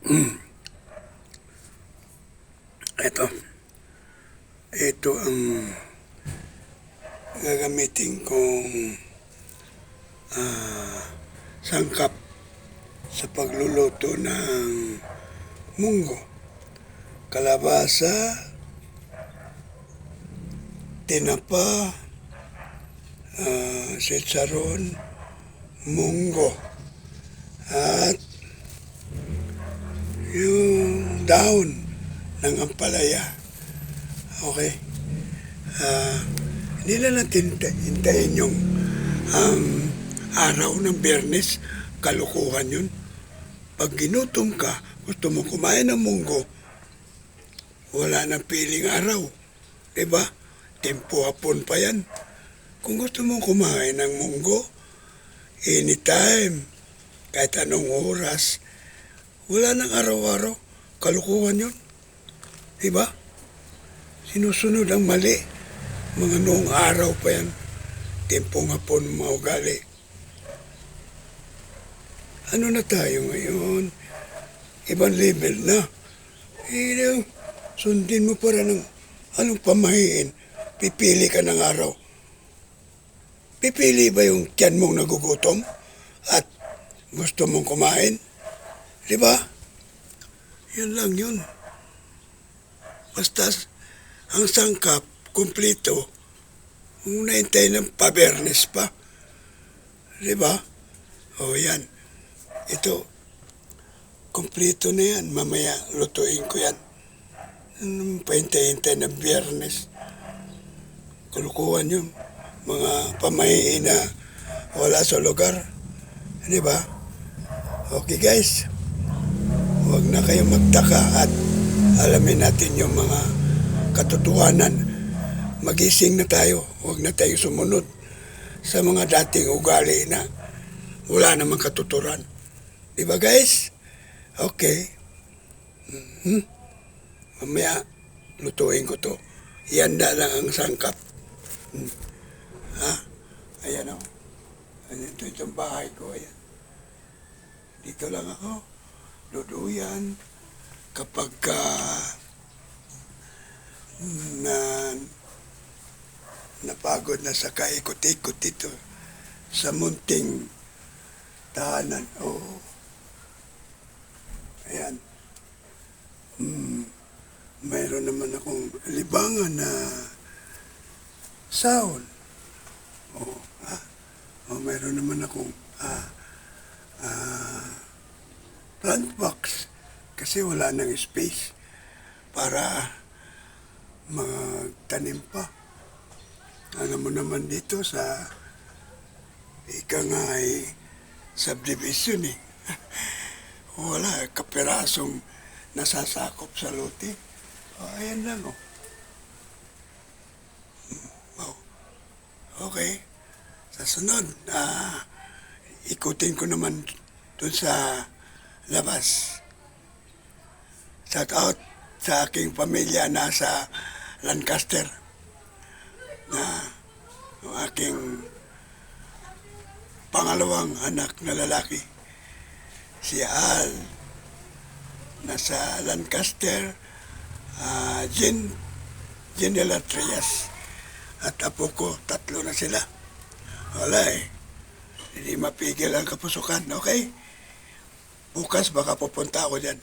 Ito. Ito ang gagamitin kong sangkap sa pagluluto ng munggo. Kalabasa, tinapa, sitsaron, munggo, at yung dahon ng ampalaya. Okay? Hindi na natin hintayin yung araw ng Biyernes. Kalukuhan yun. Pag ginutom ka, gusto mo kumain ng munggo, wala nang piling araw. Diba? Tempo hapon pa yan. Kung gusto mong kumain ng munggo, anytime, kahit anong oras, wala nang araw-araw. Kalukuhan yun. Diba? Sinusunod ang mali. Mga noong araw pa yan. Tempong hapon mga ugali. Ano na tayo ngayon? Ibang level na. Sundin mo para ng anong pamahiin. Pipili ka ng araw. Pipili ba yung tiyan mong nagugutom at gusto mong kumain? Diba? Yan lang yun. Basta ang sangkap, kumplito, kung naintay ng pa-Biyernes pa. Diba? O yan. Ito, kumplito na yan. Mamaya lutuin ko yan. Paintay-hintay ng Biyernes. Kulukuhan yun. Mga pamahiin na wala sa lugar. Diba? Okay guys. Huwag na kayong magtaka at alamin natin yung mga katotohanan. Magising na tayo. Huwag na tayo sumunod sa mga dating ugali na wala namang katuturan. Diba guys? Okay. Mamaya, lutuin ko to. Ihanda lang ang sangkap. Ayan o. Ito itong bahay ko. Ayan. Dito lang ako. Duduyan. Kapag napagod na sa kaikot-ikot dito sa munting tahanan. Oo. Ayan. Mayroon naman akong libangan na sahon. Mayroon naman akong plant box kasi wala nang space para magtanim pa. Alam mo naman dito sa ikangay subdivision wala, kapirasong nasasakop sa lote. Ayan lang Okay. Sa sunod, ikutin ko naman dun sa labas. Shout out sa aking pamilya na sa Lancaster na ang aking pangalawang anak na lalaki. Si Al, nasa Lancaster, Jen de la Trias, at apo ko, 3 na sila. Wala hindi mapigil ang kapusukan, okay? Bukas baka pupunta ako dyan.